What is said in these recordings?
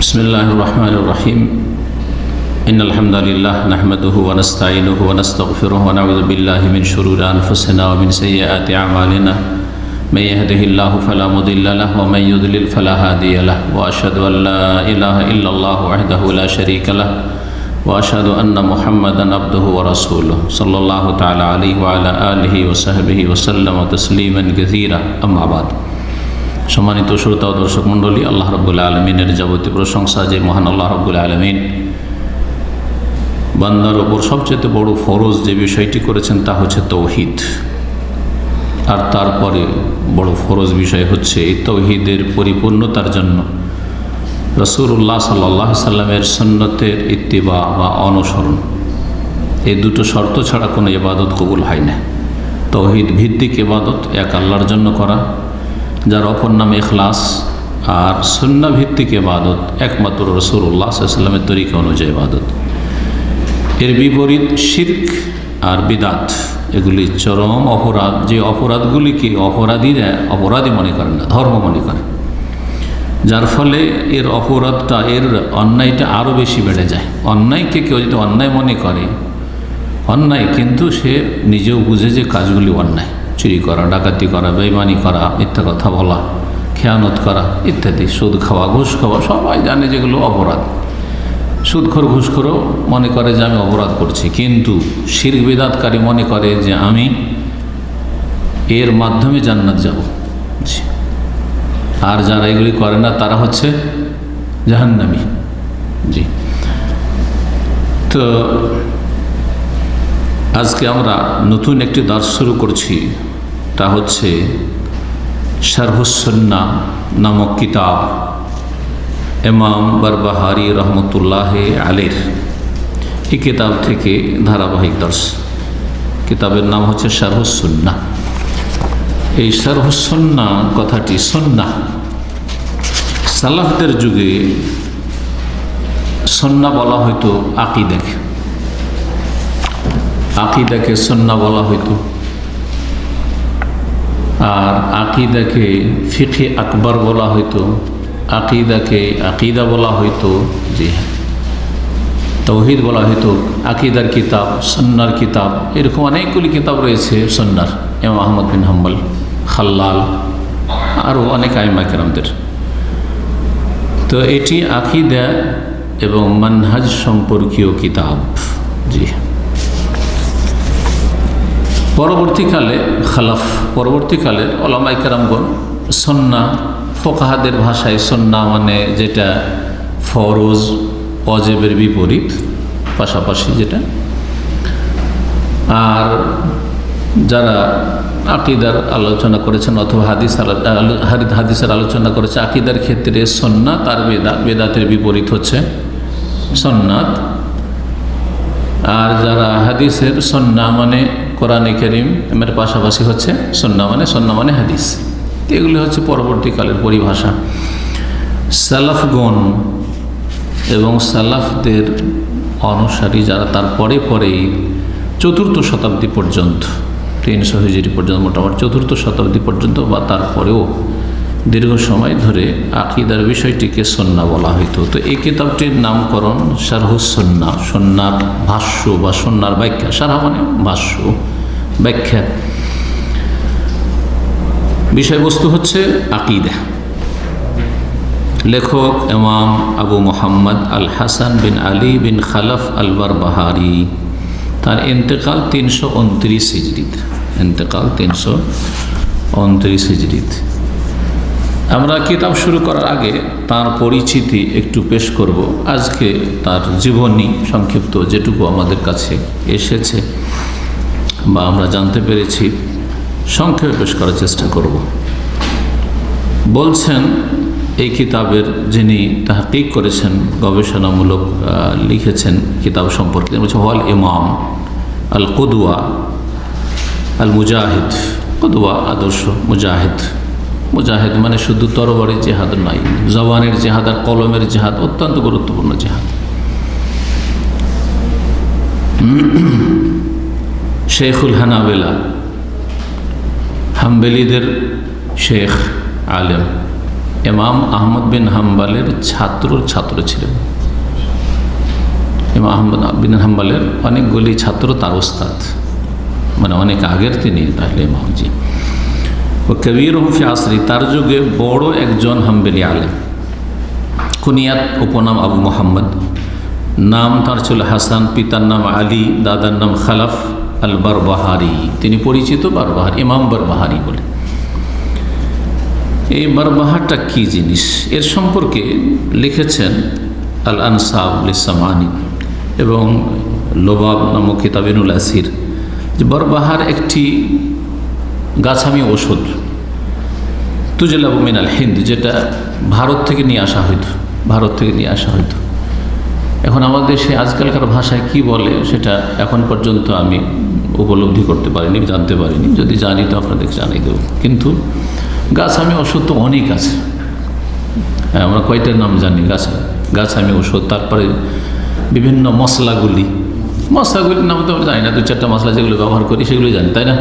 بسم الله الرحمن الرحيم إن الحمد لله نحمده ونستعينه ونستغفره ونعوذ بالله من شرور أنفسنا ومن سيئات أعمالنا من يهده الله فلا مضل له ومن يضلل فلا هادي له وأشهد أن لا إله إلا الله وحده لا شريك له وأشهد أن محمدا عبده ورسوله صلى الله تعالى عليه وعلى آله وصحبه وسلم تسليما كثيرا أما بعد। সম্মানিত শ্রোতা ও দর্শক মণ্ডলী, আল্লাহ রাব্বুল আলামিনের যাবতীয় প্রশংসা যে মহান আল্লাহ রাব্বুল আলামিন বান্দার ওপর সবচেয়ে বড় ফরজ যে বিষয়টি করেছেন তা হচ্ছে তৌহিদ। আর তারপরে বড় ফরজ বিষয় হচ্ছে এই তৌহিদের পরিপূর্ণতার জন্য রাসূলুল্লাহ সাল্লাল্লাহু আলাইহি সাল্লামের সুন্নতের ইত্তিবা বা অনুসরণ। এই দুটো শর্ত ছাড়া কোনো ইবাদত কবুল হয় না। তৌহিদ ভিত্তিক ইবাদত এক আল্লাহর জন্য করা, যার অপর নাম ইখলাস, আর সুন্নাহ ভিত্তিক ইবাদত একমাত্র রাসূলুল্লাহ সাল্লাল্লাহু আলাইহি সাল্লামের তরিকা অনুযায়ী ইবাদত। এর বিপরীত শিরক আর বিদাত, এগুলি চরম অপরাধ, যে অপরাধগুলিকে অপরাধীরা অপরাধী মনে করেন না, ধর্ম মনে করেন, যার ফলে এর অপরাধটা, এর অন্যায়টা আরও বেশি বেড়ে যায়। অন্যায়কে কেউ যদি অন্যায় মনে করে, অন্যায় কিন্তু সে নিজেও বুঝে যে কাজগুলি অন্যায়, চুরি করা, ডাকাতি করা, বেঈমানি করা, মিথ্যা কথা বলা, খেয়ানত করা ইত্যাদি, সুদ খাওয়া, ঘুষ খাওয়া, সবাই জানে যেগুলো অপরাধ। সুদখোর ঘুষখোরও মনে করে যে আমি অপরাধ করছি, কিন্তু শিরক বিদাতকারী মনে করে যে আমি এর মাধ্যমে জান্নাত যাব। আর যারা এগুলি করে না তারা হচ্ছে জাহান্নামী। জি, তো আজকে আমরা নতুন একটি দার্স শুরু করছি, তা হচ্ছে শারহুস সুন্নাহ নামক কিতাব, ইমাম বারবাহারি রহমতুল্লাহ আলাইহির এই কিতাব থেকে ধারাবাহিক দার্স। কিতাবের নাম হচ্ছে শারহুস সুন্নাহ। এই শারহুস সুন্নাহ কথাটি, সুন্নাহ সালাফদের যুগে সুন্নাহ বলা হয়তো আকীদাকে, আকীদাকে সুন্নাহ বলা হইতো, আর আকীদাকে ফিকহে আকবর বলা হইতো, আকীদাকে আকিদা বলা হইতো, জি হ্যাঁ, তাওহীদ বলা হইতো, আকীদার কিতাব, সুন্নাহর কিতাব, এরকম অনেকগুলি কিতাব রয়েছে সুন্নাহর, ইমাম আহমদ বিন হাম্বল, খাল্লাল, আরও অনেক আইম্মা কেরামদের। তো এটি আকীদা এবং মানহাজ সম্পর্কীয় কিতাব। জি, পরবর্তীকালের উলামায়ে কেরামগণ সুন্নাহ, ফুকাহাদের ভাষায় সুন্নাহ মানে যেটা ফরজ ওয়াজিবের বিপরীত, পাশাপাশি যেটা। আর যারা আকীদার আলোচনা করেছেন অথবা হাদিসের আলোচনা করেছে, আকীদার ক্ষেত্রে সুন্নাত আর বেদাতের বিপরীত হচ্ছে সুন্নাত। আর যারা হাদিসের সুন্নাহ মানে কোরআনে কারীম এর পাশাপাশি হচ্ছে সুন্নাহ মানে হাদিস। এগুলি হচ্ছে পরবর্তীকালের পরিভাষা। সালাফগণ এবং সালাফদের অনুসারী যারা তার পরেই 4th শতাব্দী পর্যন্ত, 300 হিজরি পর্যন্ত, মোটামুটি 4th শতাব্দী পর্যন্ত বা তারপরেও দীর্ঘ সময় ধরে আকীদার বিষয়টিকে সুন্নাহ বলা হইতো। তো এই কিতাবটির নামকরণ শারহুস সুন্নাহ, সুন্নাহর ভাষ্য বা সুন্নাহর ব্যাখ্যা। শারহ মানে ভাষ্য, ব্যাখ্যা। বিষয়বস্তু হচ্ছে আকীদা। লেখক ইমাম আবু মুহাম্মদ আল হাসান বিন আলী বিন খালফ আল বারবাহারি। তার ইন্তেকাল 329 হিজরিতে, ইন্তেকাল 329 হিজরিতে। আমরা কিতাব শুরু করার আগে তার পরিচিতি একটু পেশ করব। আজকে তার জীবনী সংক্ষিপ্ত যেটুকু আমাদের কাছে এসেছে বা আমরা জানতে পেরেছি, সংক্ষেপে পেশ করার চেষ্টা করব। বলছেন এই কিতাবের যিনি তাহকিক করেছেন, গবেষণামূলক লিখেছেন কিতাব সম্পর্কে, বলছে ওয়াল ইমাম আল কুদওয়া আল মুজাহিদ। কুদওয়া আদর্শ, মুজাহিদ মানে শুধু তরবারির জিহাদ নয়, জবানের জিহাদ আর কলমের জিহাদ অত্যন্ত গুরুত্বপূর্ণ জিহাদ। শেখুল হানাবেলা, হাম্বেলিদের শেখ, আলেম, ইমাম আহমদ বিন হাম্বালের ছাত্র ছিলেন। ইমাম আহমদ বিন হাম্বালের অনেকগুলি ছাত্র তার ওস্তাদ, মানে অনেক আগের তিনি তাহলে ইমামজি। ও কবির ফি আসরি, তার যুগে বড় একজন হাম্বলি আলেম। কুনিয়াত উপনাম আবু মোহাম্মদ, নাম তার ছিল হাসান, পিতার নাম আলী, দাদার নাম খালাফ আল বারবাহারি। তিনি পরিচিত বারবাহার, ইমাম বারবাহারি বলে। এই বারবাহারটা কি জিনিস এর সম্পর্কে লিখেছেন আল আনসাব লিসামানি এবং লোবাব নামক কিতাবিনুল আসির, যে বারবাহার একটি গাছামি ওষুধ, তুজলাবু মিনাল হিন্দ, যেটা ভারত থেকে নিয়ে আসা হইতো। এখন আমাদের দেশে আজকালকার ভাষায় কি বলে সেটা এখন পর্যন্ত আমি উপলব্ধি করতে পারিনি, জানতে পারিনি। যদি জানি তো আপনাদের জানিয়ে দেব। কিন্তু গাছামি ওষুধ তো অনেক আছে, আমরা কয়টার নাম জানি। গাছামি ওষুধ, তারপরে বিভিন্ন মশলাগুলির নাম তো জানি না, 2-4টা মশলা যেগুলো ব্যবহার করি সেগুলো জানি, তাই না?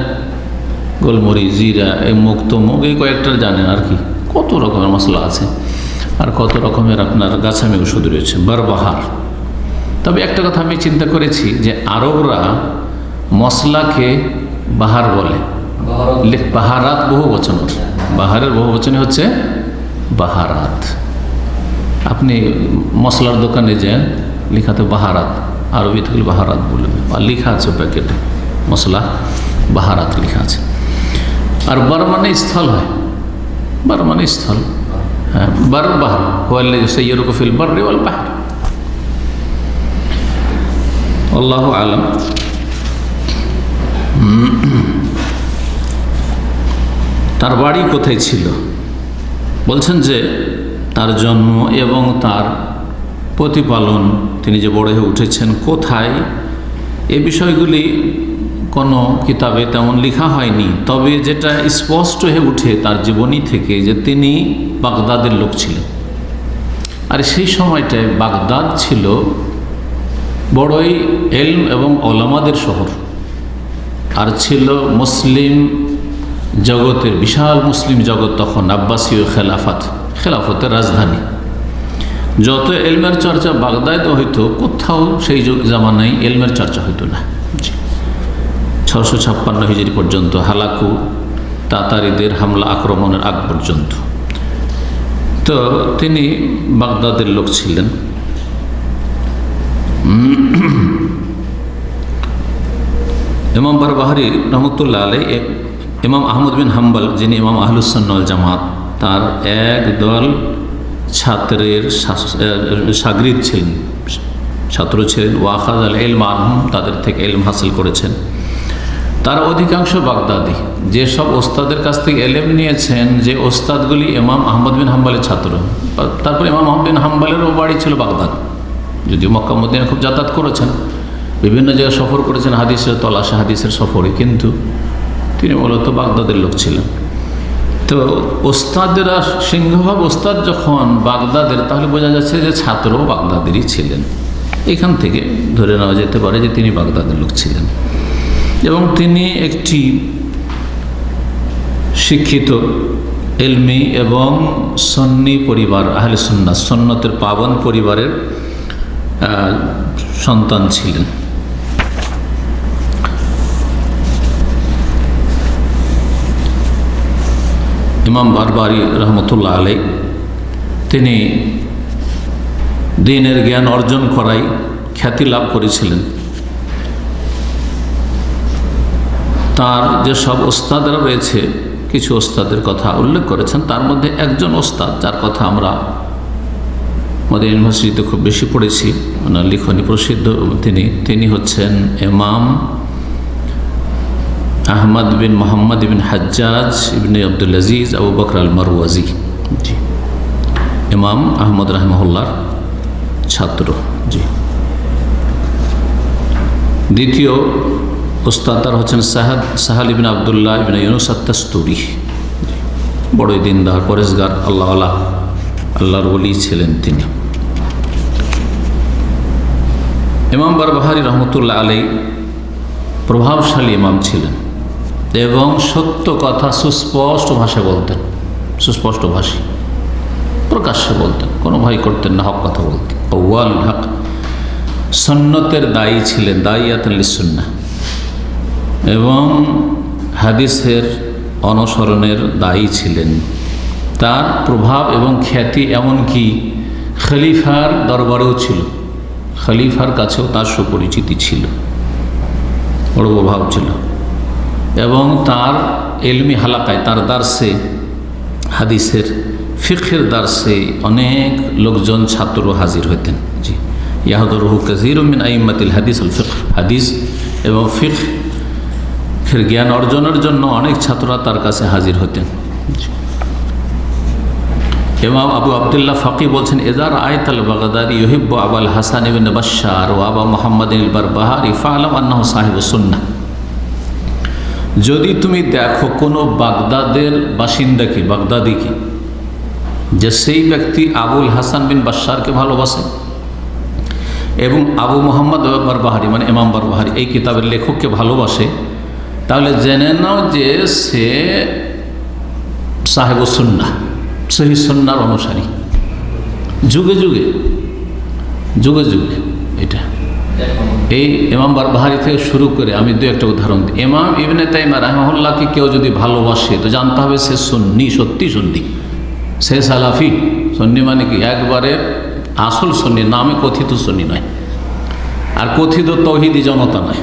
গোলমরিচ, জিরা, এই মুগ তমুক, এই কয়েকটার জানেন আর কি। কত রকমের মশলা আছে আর কত রকমের আপনার গাছামি ওষুধ রয়েছে, বারবাহার। তবে একটা কথা আমি চিন্তা করেছি যে আরবরা মশলাকে বাহার বলে, বাহারাত বহু বচন, বাহারের বহু বচনে হচ্ছে বাহারাত। আপনি মশলার দোকানে যান, লেখাতে বাহারাত, আরবি থেকে বাহারাত বলবে, আর লেখা আছে প্যাকেটে মশলা বাহারাত লেখা আছে। আর বার মানে স্থল হয়, বার মানে স্থল, হ্যাঁ, বার বাহার সৈয়রুক ফিল বাররি ওয়াল বাহর। আল্লাহু আলাম। তার বাড়ি কোথায় ছিল বলছেন যে তার জন্ম এবং তার প্রতিপালন, তিনি যে বড় হয়ে উঠেছেন কোথায়, এই বিষয়গুলি কোনো কিতাবে তেমন লেখা হয়নি। তবে যেটা স্পষ্ট হয়ে উঠে তার জীবনী থেকে যে তিনি বাগদাদের লোক ছিলেন। আর সেই সময়টায় বাগদাদ ছিল বড়ই এলম এবং ওলামাদের শহর, আর ছিল মুসলিম জগতের বিশাল মুসলিম জগৎ তখন আব্বাসীয় খেলাফতের রাজধানী। যত এলমের চর্চা বাগদাদে হইতো, কোথাও সেই জামানায় এলমের চর্চা হইতো না। 656 হিজরি পর্যন্ত, হালাকু তাতারিদের হামলা আক্রমণের আগ পর্যন্ত। তো তিনি বাগদাদের লোক ছিলেন। ইমাম বারবাহারি রহমতুল্লাহ আলাই, ইমাম আহমদ বিন হাম্বল যিনি ইমাম আহলুস সুন্নাহ ওয়াল জামাত, তার একদল ছাত্রের শাগরিদ ছিলেন, ছাত্র ছিলেন। ওয়াখাজ আল ইলম আনহুম, তাদের থেকে ইলম হাসিল করেছেন। তারা অধিকাংশ বাগদাদি, যেসব ওস্তাদের কাছ থেকে এলেম নিয়েছেন, যে ওস্তাদগুলি ইমাম আহমদ বিন হাম্বলের ছাত্র। তারপর ইমাম আহমদ বিন হাম্বলেরও বাড়ি ছিল বাগদাদ, যদিও মক্কা মদিনা খুব যাতায়াত করেছেন, বিভিন্ন জায়গায় সফর করেছেন হাদিসের তলাশে, হাদিসের সফরে, কিন্তু তিনি মূলত বাগদাদের লোক ছিলেন। তো ওস্তাদেরা সিংহভাগ ওস্তাদ যখন বাগদাদের, তাহলে বোঝা যাচ্ছে যে ছাত্রও বাগদাদেরই ছিলেন। এখান থেকে ধরে নেওয়া যেতে পারে যে তিনি বাগদাদের লোক ছিলেন এবং তিনি একটি শিক্ষিত, এলমি এবং সুন্নি পরিবার, আহলে সুন্নাহ, সুন্নতের পাবন পরিবারের সন্তান ছিলেন। ইমাম বারবারি রহমতুল্লাহ আলাই তিনি দ্বীনের জ্ঞান অর্জন করাই খ্যাতি লাভ করেছিলেন। তার যে সব ওস্তাদরা রয়েছে, কিছু ওস্তাদের কথা উল্লেখ করেছেন। তার মধ্যে একজন ওস্তাদ, যার কথা আমরা আমাদের ইউনিভার্সিটিতে খুব বেশি পড়েছি, ওনার লিখনী প্রসিদ্ধ, তিনি হচ্ছেন ইমাম আহমদ বিন মোহাম্মদ বিন হাজ্জাজ ইবনে আব্দুল আজিজ আবু বকর আল মারওয়াজি। জি, ইমাম আহমদ রাহমাহুল্লাহর ছাত্র। জি, দ্বিতীয় ওস্তাদ তার হচ্ছেন সাহাল ইবনে আবদুল্লাহ ইবনে ইউনুস আত-তাস্তুরি। বড়ই দিনদার, পরেজগার, আল্লাহর ওলি ছিলেন তিনি। ইমাম বারবাহারি রহমতুল্লাহ আলাই প্রভাবশালী ইমাম ছিলেন এবং সত্য কথা সুস্পষ্ট ভাষায় বলতেন, সুস্পষ্ট ভাষী। প্রকাশ্যে বলতেন, কোনো ভয় করতেন না, হক কথা বলতেন। কওয়াল হক, সুন্নতের দায়ী ছিলেন, দাইয়াতুল লিসুন্নাহ, এবং হাদিসের অনুসরণের দায়ী ছিলেন। তার প্রভাব এবং খ্যাতি এমনকি খলিফার দরবারেও ছিল, খলিফার কাছেও তার সুপরিচিতি ছিল, বড় প্রভাব ছিল। এবং তার ইলমি হালাকায়, তার দার্সে, হাদিসের ফিকহের দার্সে অনেক লোকজন ছাত্র হাজির হতেন। জি, ইয়াহদুরুহু কাসীরুম মিন আইম্মাতিল হাদিস আল ফিকহ, হাদিস এবং ফিকহের জ্ঞান অর্জনের জন্য অনেক ছাত্ররা তার কাছে হাজির হতেন। ইমাম আবু আবদুল্লাহ ফাকি বলছেন, এজার আয়তাল বাগদাদি ইউহিব্বু আবুল হাসান ইবনে বাশশার ওয়া আবু মুহাম্মদ আল বারবাহারি ফাআলাম আন্নাহু সাহিবুস সুন্নাহ। যদি তুমি দেখো কোনো বাগদাদের বাসিন্দাকে, বাগদাদিকে, যে সেই ব্যক্তি আবুল হাসান বিন বাশশারকে ভালোবাসে এবং আবু মুহাম্মদ বারবাহারি মানে ইমাম বারবাহারি এই কিতাবের লেখককে ভালোবাসে, তাহলে জেনে নাও যে সে সাহেবুস সুন্নাহ, সহি সুন্নাহর অনুসারী, যুগে যুগে যুগে যুগে। এটা এই ইমাম বারবাহারি থেকে শুরু করে আমি দু একটা উদাহরণ দিই। ইমাম ইবনে তাইমিয়া রাহিমাহুল্লাহকে কেউ যদি ভালোবাসে তো জানতে হবে সে সুন্নি, সত্যি সুন্নি, সে সালাফি। সুন্নি মানে কি? একবারে আসল সুন্নি, নামে কথিত সুন্নি নয়, আর কথিত তৌহিদি জনতা নয়।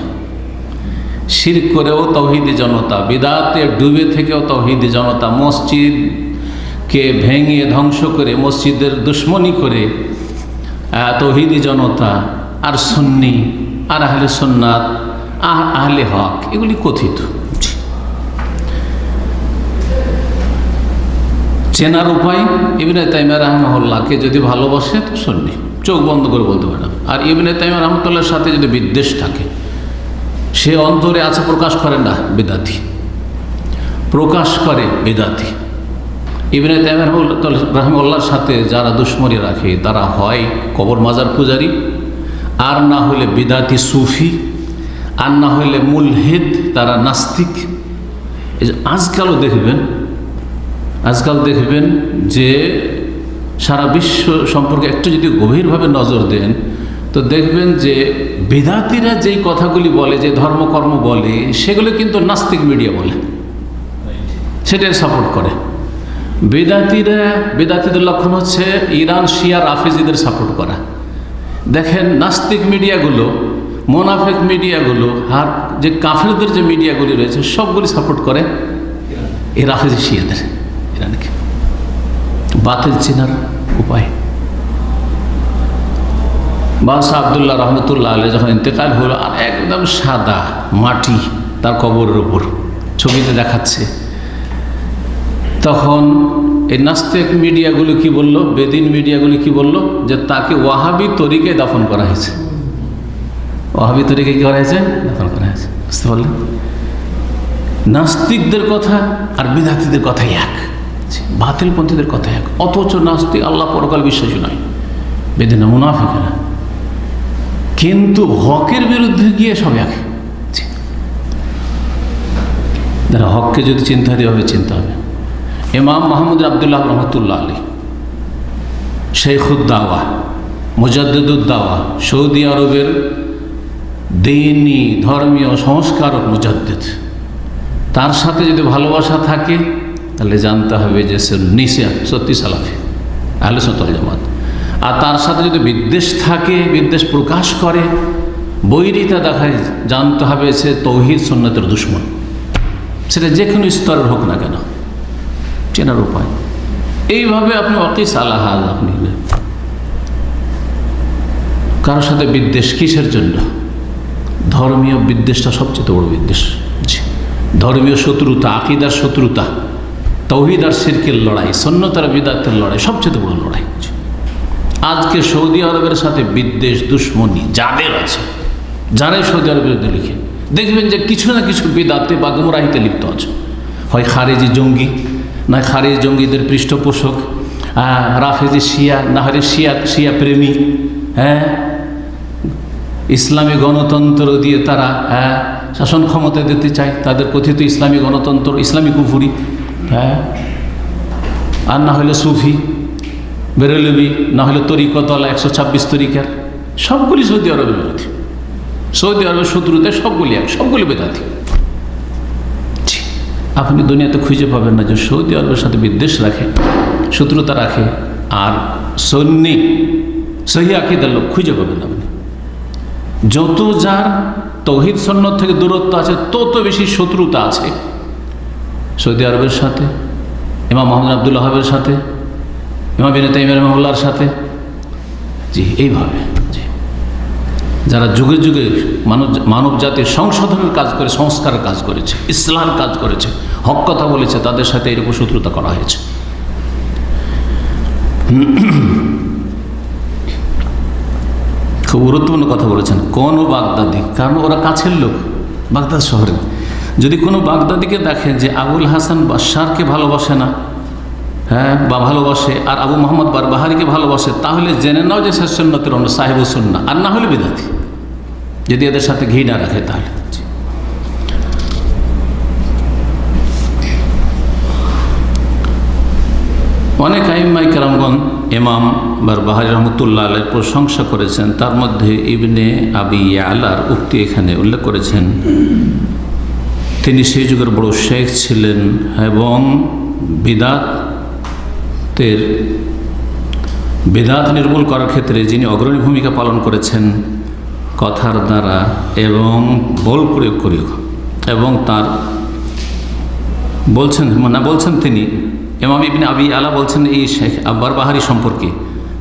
শিরক করেও তৌহিদি জনতা, বিদাতে ডুবে থেকেও তৌহিদি জনতা, মসজিদকে ভেঙে ধ্বংস করে মসজিদের দুশ্মনী করে তৌহিদি জনতা, আর সুন্নি, আর আহলে সুন্নাত, আহলে হক, এগুলি কথিত। চেনার উপায়, ইবনে তাইমিয়া রাহিমাহুল্লাহকে যদি ভালোবাসে তো সুন্নি, চোখ বন্ধ করে বলতে পারে। আর ইবনে তাইমিয়া রাহমাতুল্লাহর সাথে যদি বিদ্বেষ থাকে, সে অন্তরে আছে, প্রকাশ করে না, বিদাতি, প্রকাশ করে বিদাতি। ইবনে তাইমিয়া রাহিমাহুল্লাহর সাথে যারা দুশ্মনী রাখে তারা হয় কবর মাজার পূজারী, আর না হলে বিদাতি সুফি, আর না হলে মুলহিদ, তারা নাস্তিক। এই যে আজকাল দেখবেন যে সারা বিশ্ব সম্পর্কে একটু যদি গভীরভাবে নজর দেন তো দেখবেন যে বিদাতিরা যেই কথাগুলি বলে, যে ধর্মকর্ম বলে, সেগুলো কিন্তু নাস্তিক মিডিয়া বলে, সেটাই সাপোর্ট করে। বিদাতিদের লক্ষণ হচ্ছে ইরান শিয়া রাফেজিদের সাপোর্ট করা। দেখেন নাস্তিক মিডিয়াগুলো, মোনাফেক মিডিয়াগুলো, আর যে কাফেরদের যে মিডিয়াগুলি রয়েছে সবগুলি সাপোর্ট করে এই রাফেজি শিয়াদের। ইরানকে বাতিল চেনার উপায়, বাদশাহ আবদুল্লাহ রহমতুল্লাহ আলাইহি যখন ইন্তেকাল হলো, আর একদম সাদা মাটি তার কবরের উপর ছবিতে দেখাচ্ছে, তখন এই নাস্তিক মিডিয়াগুলো কি বলল, বেদিন মিডিয়াগুলি কি বলল, যে তাকে ওয়াহাবি তরিকে দাফন করা হয়েছে। ওয়াহাবি তরিকে কি করা হয়েছে? দাফন করা হয়েছে। বুঝতে পারলেন? নাস্তিকদের কথা আর বিদাতিদের কথাই এক, বাতিলপন্থীদের কথা এক। অথচ নাস্তিক আল্লাহ পরকাল বিশ্বাসী নয়, বেদিনা মুনাফিকেরা, কিন্তু হকের বিরুদ্ধে গিয়ে সব এক। যারা হককে যদি চিন্তা দিয়ে হবে, চিন্তা হবে। ইমাম মোহাম্মদ আবদুল্লাহ রহমতুল্লাহ আলী, শেখুদ্দাওয়া, মুজাদ্দিদুদ্দাওয়া, সৌদি আরবের দ্বীনি ধর্মীয় সংস্কারক মুজাদ্দিদ, তার সাথে যদি ভালোবাসা থাকে তাহলে জানতে হবে যে সে নিশা সত্যি সালাফি, আহলে সুন্নাত ওয়াল জামাত। আর তার সাথে যদি বিদ্বেষ থাকে, বিদ্বেষ প্রকাশ করে, বৈরিতা দেখায়, জানতে হবে সে তৌহিদ সুন্নাতের দুশমন, সেটা যে কোনো স্তরের হোক না কেন। চেনার উপায় এইভাবে আপনি ওয়াকিস আলাহাল, আপনি কারোর সাথে বিদ্বেষ কিসের জন্য? ধর্মীয় বিদ্বেষটা সবচেয়ে বড় বিদ্বেষ। ধর্মীয় শত্রুতা, আকিদার শত্রুতা, তৌহিদ আর শিরকের লড়াই, সুন্নাত আর বিদআতের লড়াই সবচেয়ে বড় লড়াই। আজকে সৌদি আরবের সাথে বিদ্বেষ, দুশ্মনী যাদের আছে, যারাই সৌদি আরবের বিরুদ্ধে লিখে, দেখবেন যে কিছু না কিছু বিদআতে বা গুমরাহিতে লিপ্ত আছে। হয় খারেজি জঙ্গি, না খারেজি জঙ্গিদের পৃষ্ঠপোষক, রাফেজি শিয়া, না হলে শিয়া প্রেমী, ইসলামী গণতন্ত্র দিয়ে তারা শাসন ক্ষমতা দিতে চায়, তাদের কথিত ইসলামী গণতন্ত্র, ইসলামী কুফুরি, আর না হলে সুফি, বেরেলবি, না হলে তরিকতলা 126 তরিকার, সবগুলি সৌদি আরবের বিরোধী। সৌদি আরবের শত্রুতে সবগুলি বেদাতি। আপনি দুনিয়াতে খুঁজে পাবেন না যে সৌদি আরবের সাথে বিদ্বেষ রাখে, শত্রুতা রাখে আর সুন্নি সহি আকীদার লোক খুঁজে পাবেন আপনি। যত যার তৌহিদ সুন্নাত থেকে দূরত্ব আছে তত বেশি শত্রুতা আছে সৌদি আরবের সাথে, ইমাম মোহাম্মদ আব্দুল ওয়াহাবের সাথে, ইমাম ইবনে তাইমিয়া রাহিমাহুল্লাহর সাথে। জি, এইভাবে যারা যুগে যুগে মানব জাতির সংশোধনের কাজ করে, সংস্কারের কাজ করেছে, ইসলাম কাজ করেছে, হক কথা বলেছে, তাদের সাথে এরকম শত্রুতা করা হয়েছে। খুব গুরুত্বপূর্ণ কথা বলেছেন। কোন বাগদাদি, কারণ ওরা কাছের লোক বাগদাদ শহরে। যদি কোনো বাগদাদিকে দেখে যে আবুল হাসান বাশারকে ভালোবাসে না, হ্যাঁ, বা ভালোবাসে, আর আবু মোহাম্মদ বারবাহারিকে ভালোবাসে, তাহলে জেনে নাও যে সে সুন্নতের অন্য সাহেব সুন্নাহ, আর না হলে বিদাতি, যদি এদের সাথে ঘি না রাখে তাহলে। অনেক আইম্মায়ে কেরামগণ ইমাম বারবাহারি রহমতুল্লাহ আলাইহির প্রশংসা করেছেন। তার মধ্যে ইবনে আবি ইয়ালার উক্তি এখানে উল্লেখ করেছেন। তিনি সেই যুগের বড় শেখ ছিলেন এবং বিদআত নির্মূল করার ক্ষেত্রে যিনি অগ্রণী ভূমিকা পালন করেছেন কথার দ্বারা এবং বল প্রয়োগ করেও। এবং তার বলছেন তিনি ইমাম ইবনে আবি আলা বলছেন এই শেখ বারবাহারি সম্পর্কে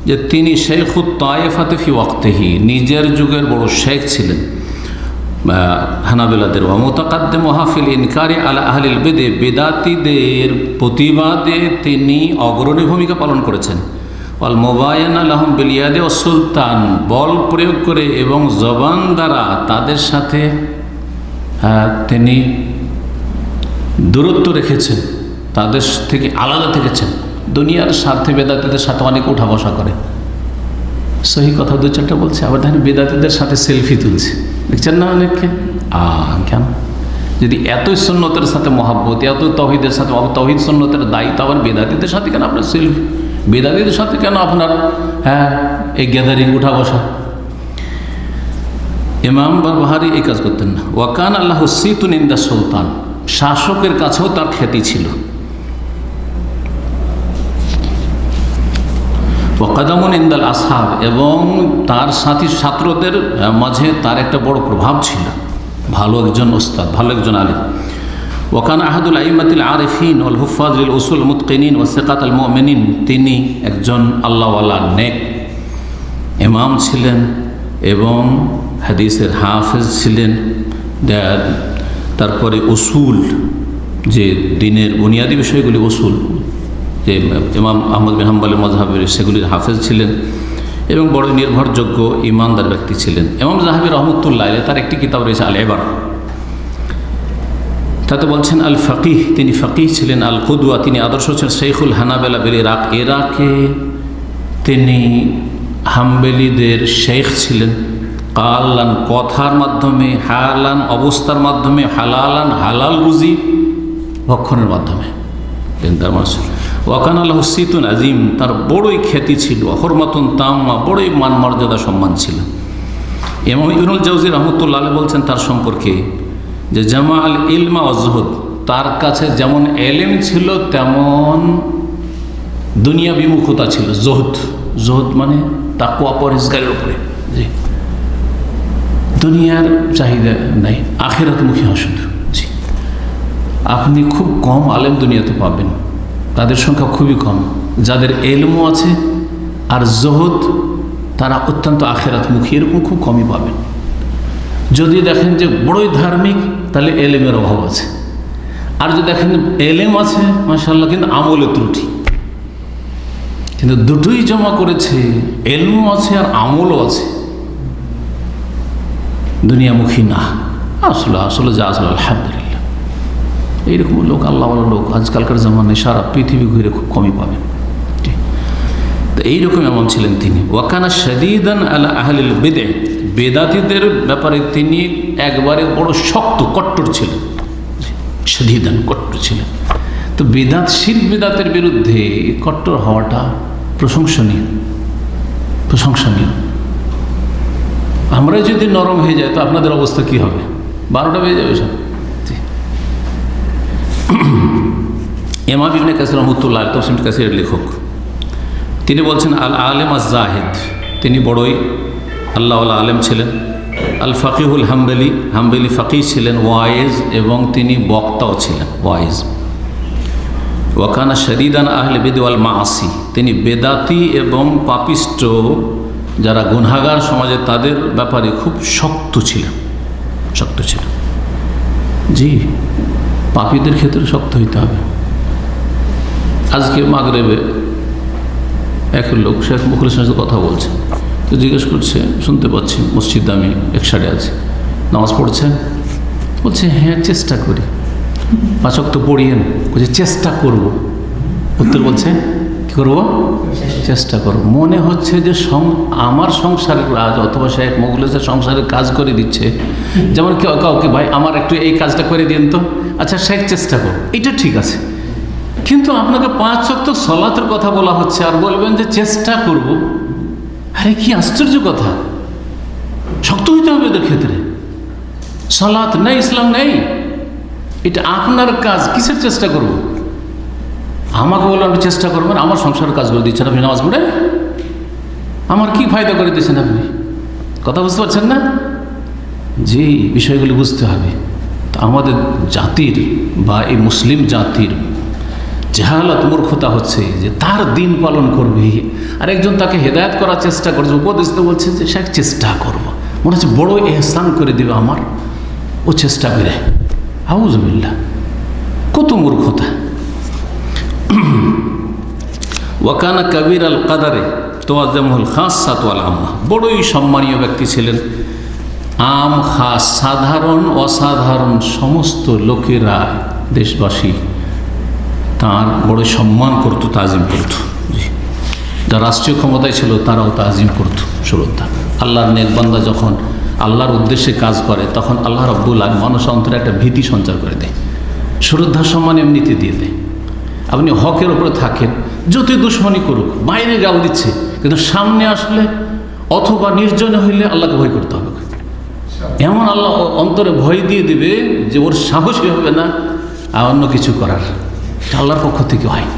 যে তিনি শেখুত তায়েফাতে ফি ওয়াক্তিহি, নিজের যুগের বড় শেখ ছিলেন হানাবেলাদের। ওয়া মুতাকাদ্দিম ওয়াহাফিল ইনকারি আলা আহলিল বিদআ, বেদাতীদের প্রতিবাদে তিনি অগ্রণী ভূমিকা পালন করেছেন। ওয়াল মুবায়ানা লাহুম বিল ইয়াদি ওয়াস সুলতান, বল প্রয়োগ করে এবং জবান দ্বারা তাদের সাথে তিনি দূরত্ব রেখেছেন, তাদের থেকে আলাদা থেকেছেন। দুনিয়ার স্বার্থে বেদাতীদের সাথে অনেক উঠা বসা করে, সহি কথা দু চারটা বলছে, আবার দেখেন বেদাতীদের সাথে সেলফি তুলছে, দেখছেন না অনেককে। কেন? যদি এতই সুন্নতের সাথে মহাব্বত, এত তৌহিদের সাথে তৌহিদ সুন্নতের দায়িত্ব, আবার বেদাতীদের সাথে কেন আপনার সেলফি? বেদাতীদের সাথে কেন আপনার এই গ্যাদারিং, উঠা বসা? ইমাম বারবাহারি এই কাজ করতেন না। ওয়াকান আল্লাহ সিতুন ইনদা সুলতান, শাসকের কাছেও তার খ্যাতি ছিল। ওয়াকাদামুন ইনদাল আসহাব, এবং তার সাথী ছাত্রদের মাঝে তার একটা বড় প্রভাব ছিল। ভালো একজন ওস্তাদ, ভালো একজন আলিম। ওয়াকান আহাদুল আইমাতিল আরিফিন ওয়াল হুফাজ লিল উসুল মুতকিনিন ওয়া সিকাতাল মুমিনিন, তিনি একজন আল্লাহওয়ালা নেক ইমাম ছিলেন এবং হাদিসের হাফেজ ছিলেন। তারপরে উসুল, যে দিনের বুনিয়াদী বিষয়গুলি উসুল, যে ইমাম আহমদ বিন হাম্বলের মযহাবের, সেগুলির হাফেজ ছিলেন এবং বড় নির্ভরযোগ্য ইমানদার ব্যক্তি ছিলেন। ইমাম যাহাবী রহমতুল্লাহ আলাইহি তার একটি কিতাব রয়েছে আল ইবার, তাতে বলছেন আল ফকিহ, তিনি ফকিহ ছিলেন। আল কুদওয়া, তিনি আদর্শ ছিলেন। শেখুল হানাবেলা বিল ইরাক, তিনি হাম্বেলিদের শেখ ছিলেন। কালান, কথার মাধ্যমে, হালান, অবস্থার মাধ্যমে, হালালান, হালাল রুজি ভক্ষণের মাধ্যমে। ওয়াকান আল্লাহ সিতুন আজিম, তার বড়ই খ্যাতি ছিল। হরমাতুন তাম্মা, বড়ই মান মর্যাদা সম্মান ছিল। ইমাম ইবনুল জাওজি রহমতুল্লাহ আলাইহি বলছেন তার সম্পর্কে যে জামা আল ইলমা ওয়াজ যুহুদ, তার কাছে যেমন এলেম ছিল তেমন দুনিয়া বিমুখতা ছিল। জহুদ মানে তাকওয়া, পরহেজগারের উপরে। জি, দুনিয়ার চাহিদা নাই, আখিরাতমুখী হওয়া শুধু। জি, আপনি খুব কম আলেম দুনিয়াতে পাবেন, তাদের সংখ্যা খুবই কম। যাদের এলমও আছে আর জহুদ, তারা অত্যন্ত আখিরাতমুখী, এরকম খুব কমই পাবেন। যদি দেখেন যে বড়ই ধার্মিক, তাহলে এলেমের অভাব আছে। আর যদি দেখেন এলেম আছে মাশাআল্লাহ, কিন্তু আমলে ত্রুটি। কিন্তু দুটোই জমা করেছে, এলমও আছে আর আমলও আছে, দুনিয়ামুখী না। আসলে যা আসলে আলহামদুলিল্লাহ, এইরকম লোক, আল্লাহওয়ালা লোক আজকালকার জামানায় সারা পৃথিবী ঘুরে খুব কমই পাবেন। তো এইরকম এমন ছিলেন তিনি। ওয়াকানা শাদীদান আলা আহলিল বিদআ, বেদাতীদের ব্যাপারে তিনি একবারে বড় শক্ত, কট্টর ছিলেন। শাদীদান, কট্টর ছিলেন। তো শিরক বিদআতের বিরুদ্ধে কট্টর হওয়াটা প্রশংসনীয়, প্রশংসনীয়। আমরা যদি নরম হয়ে যায় তো আপনাদের অবস্থা কি হবে? 12টা বেজে যাবে সব। ইমাম ইবনে কাসির রহমাতুল্লাহ তাফসীর কাসিরের লেখক, তিনি বলছেন আল আলেম আজ জাহিদ, তিনি বড়ই আল্লাহওয়ালা আলেম ছিলেন। আল ফাকিহুল হাম্বলি, হাম্বলি ফাকিহ ছিলেন। ওয়াইজ, এবং তিনি বক্তাও ছিলেন, ওয়াইজ। ওয়াকানা শরীদান আহলে বিদ ওয়াল মাআসি, তিনি বেদাতি এবং পাপিষ্ট যারা গুনাহগার সমাজে তাদের ব্যাপারে খুব শক্ত ছিলেন, শক্ত ছিলেন। জি, পাপীদের ক্ষেত্রে শক্ত হইতে হবে। আজকে মাগরিবে এক লোক শেখ মুখলিসের সাথে কথা বলছে, তো জিজ্ঞেস করছে, শুনতে পাচ্ছি মসজিদে আমি এক সাইডে আছি, নামাজ পড়ছেন? বলছে হ্যাঁ চেষ্টা করি। 5 ওয়াক্ত পড়িয়েন? বলছে চেষ্টা করব। উত্তর বলছে কী করবো? চেষ্টা করব। মনে হচ্ছে যে আমার সংসারের কাজ অথবা শেখ মুখলিসের সংসারের কাজ করে দিচ্ছে। যেমন কাউকে ভাই আমার একটু এই কাজটা করে দিন তো, আচ্ছা শেখ চেষ্টা করো, এটা ঠিক আছে। কিন্তু আপনাকে 5 ওয়াক্ত সালাতের কথা বলা হচ্ছে আর বলবেন যে চেষ্টা করব। আরে কি আশ্চর্য কথা! শক্ত হইতে হবে এদের ক্ষেত্রে। সালাত নেই, ইসলাম নেই, এটা আপনার কাজ, কিসের চেষ্টা করব? আমাকে বললাম আপনি চেষ্টা করবেন, আমার সংসারের কাজ করে দিচ্ছেন আপনি নামাজ পড়ে, আমার কি ফায়দা করে দিচ্ছেন আপনি? কথা বুঝতে পারছেন না? যে বিষয়গুলি বুঝতে হবে। তো আমাদের জাতির বা এই মুসলিম জাতির জাহালাত, মূর্খতা হচ্ছে যে তার দিন পালন করবে আর একজন তাকে হেদায়েত করার চেষ্টা করছে, উপদেশ তো বলছে যে সে চেষ্টা করবো, মনে হচ্ছে বড় এহসান করে দেবে আমার, ও চেষ্টা করে। আউযুবিল্লাহ, কত মূর্খতা! ওয়াকানা কবির আল কাদারে তোয়াজ্জামুল খাসসাত ওয়াল আম্মা, বড়ই সম্মানীয় ব্যক্তি ছিলেন। আম খাস, সাধারণ অসাধারণ সমস্ত লোকেরা, দেশবাসী তার বড় সম্মান করত, তাজিম করত। যারা রাষ্ট্রীয় ক্ষমতায় ছিল তারাও তাজিম করত, শ্রদ্ধা। আল্লাহর নেক বান্দা যখন আল্লাহর উদ্দেশ্যে কাজ করে তখন আল্লাহ রাব্বুল আলামিন মানুষের অন্তরে একটা ভীতি সঞ্চার করে দেয়, শ্রদ্ধা সম্মান এমনিতে দিয়ে দেয়। আপনি হকের উপরে থাকেন, যতই দুশ্মনী করুক, বাইরে গাল দিচ্ছে, কিন্তু সামনে আসলে অথবা নির্জনে হইলে আল্লাহকে ভয় করতে হবে। এমন আল্লাহ অন্তরে ভয় দিয়ে দিবে যে ওর সাহসই হবে না আর অন্য কিছু করার। আল্লাহর পক্ষ থেকে হয়।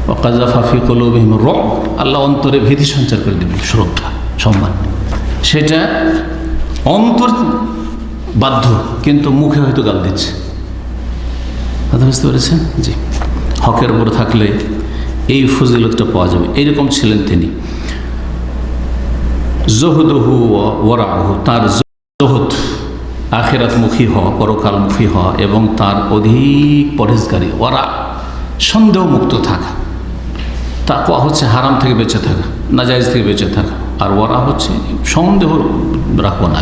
ওয়াকাযাফা ফি কুলুবিহিম রু'ব, আল্লাহ অন্তরে ভীতি সঞ্চার করে দেবেন, শ্রদ্ধা সম্মান। সেটা অন্তর বাধ্য, কিন্তু মুখে হয়তো গাল দিচ্ছে। কথা বুঝতে পেরেছেন? জি, হকের উপর থাকলে এই ফজিলতটা পাওয়া যাবে। এইরকম ছিলেন তিনি। জহুদহু ওয়ারাহু, তার জহুদ, আখিরাতমুখী হওয়া, পরকালমুখী হওয়া, এবং তার অধিক পরহেজগারী। ওয়ারা, সন্দেহ মুক্ত থাকা। তাকওয়া হচ্ছে হারাম থেকে বেঁচে থাকা, নাজায়েজ থেকে বেঁচে থাকা। আর ওয়ারা হচ্ছে সন্দেহ রাখবো না।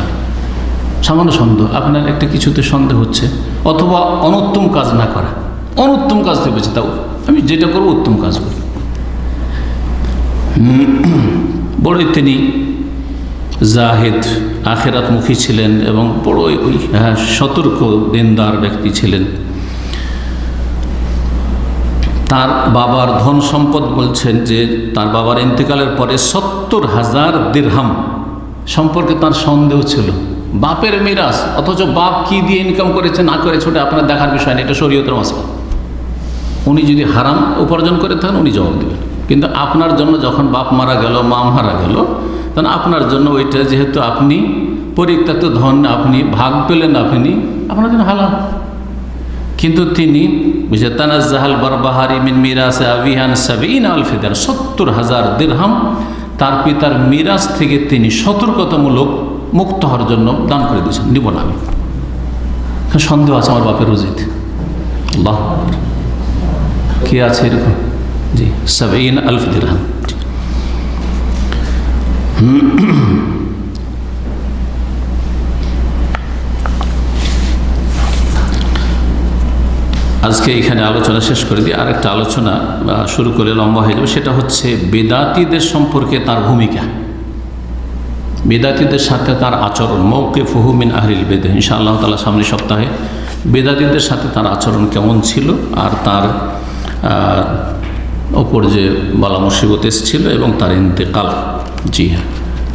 সামান্য সন্দেহ, আপনার একটা কিছুতে সন্দেহ হচ্ছে, অথবা অনুত্তম কাজ না করা, অনুত্তম কাজ থেকে বেঁচে থাকবো, আমি যেটা করবো উত্তম কাজ করি। বড়ই তিনি জাহেদ, আখিরাতমুখী ছিলেন এবং বড়ই সতর্ক দিনদার ব্যক্তি ছিলেন। তার বাবার ধন সম্পদ, বলছেন যে তার বাবার ইন্তেকালের পরে 70,000 দিরহাম সম্পর্কে তার সন্দেহ ছিল। বাপের মিরাস, অথচ বাপ কি দিয়ে ইনকাম করেছে না করেছে ওটা আপনার দেখার বিষয় না, এটা শরীয়তের মাসলা। উনি যদি হারাম উপার্জন করে থাকেন উনি জবাব দেবেন, কিন্তু আপনার জন্য যখন বাপ মারা গেল, মা মারা গেল, তখন আপনার জন্য ওইটা যেহেতু আপনি পরিত্যক্ত ধন, আপনি ভাগ পেলেন, আপনি আপনার জন্য হালাল। কিন্তু তিনি তানাজ্জাহাল বারবাহারি মিন মিরাসে আবিহান 70,000 দিরহাম তার পিতার মিরাস থেকে তিনি সতর্কতামূলক মুক্ত হওয়ার জন্য দান করে দিয়েছেন। নিব না আমি, সন্দেহ আছে আমার বাপের রুজিত। আল্লাহ, কে আছে এরকম? জি, 70,000 দিরহাম। আজকে এখানে আলোচনা শেষ করে দিই, আরেকটা আলোচনা শুরু করে লম্বা হয়ে যাবে। সেটা হচ্ছে বেদাতীদের সম্পর্কে তার ভূমিকা, বেদাতীদের সাথে তার আচরণ। মাওকিফুহু মিন আহলিল বিদআহ, ইনশাআল্লাহ তাআলা সামনের সপ্তাহে বেদাতীদের সাথে তার আচরণ কেমন ছিল আর তার ওপর যে বালা মুসিবত এসেছিল এবং তার ইন্তেকাল। জি হ্যাঁ,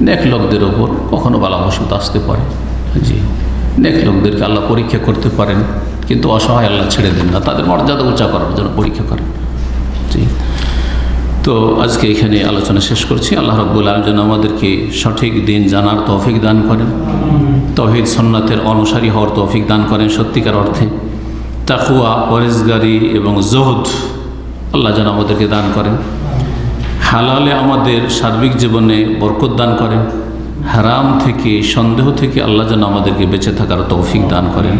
নেক লোকদের ওপর কখনো বালা মুসিবত আসতে পারে। জি, নেক লোকদেরকে আল্লাহ পরীক্ষা করতে পারেন, কিন্তু অসহায় আল্লাহ ছেড়ে দেন না, তাদের মর্যাদা উঁচা করার জন্য পরীক্ষা করেন। জি, তো আজকে এখানে আলোচনা শেষ করছি। আল্লাহ রাব্বুল আলামিন যেন আমাদেরকে সঠিক দিন জানার তৌফিক দান করেন, তাওহীদ সুন্নাতের অনুসারী হওয়ার তৌফিক দান করেন সত্যিকার অর্থে। তাকওয়া, পরহেজগারি এবং জুহদ আল্লাহ যেন আমাদেরকে দান করেন। হালালে আমাদের সার্বিক জীবনে বরকত দান করেন। হারাম থেকে, সন্দেহ থেকে আল্লাহ যেন আমাদেরকে বেঁচে থাকার তৌফিক দান করেন।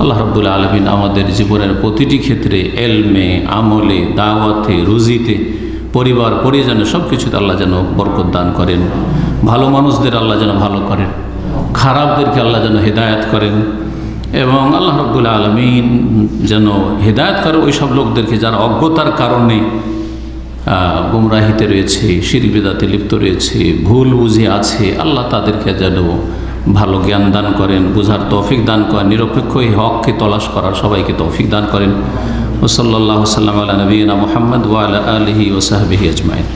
আল্লাহ রাব্বুল আলামিন আমাদের জীবনের প্রতিটি ক্ষেত্রে, এলমে, আমলে, দাওয়াতে, রুজিতে, পরিবার পরিজনে সব কিছুতে আল্লাহ যেন বরকত দান করেন। ভালো মানুষদের আল্লাহ যেন ভালো করেন, খারাপদেরকে আল্লাহ যেন হেদায়েত করেন, এবং আল্লাহ রাব্বুল আলামিন যেন হেদায়েত করে ওই সব লোকদেরকে যারা অজ্ঞতার কারণে গুমরাহিতে রয়েছে, শিরক বিদআতে লিপ্ত রয়েছে, ভুল বুঝে আছে। আল্লাহ তাদেরকে যেন ভালো জ্ঞান দান করেন, বুঝার তৌফিক দান করেন, নিরপেক্ষ এই হককে তলাশ করার সবাইকে তৌফিক দান করেন। ওয়া সাল্লাল্লাহু সাল্লাম আলা নবিয়িনা মুহাম্মদ ওয়া আলা আলিহি ওয়া সাহবিহি আজমাইন।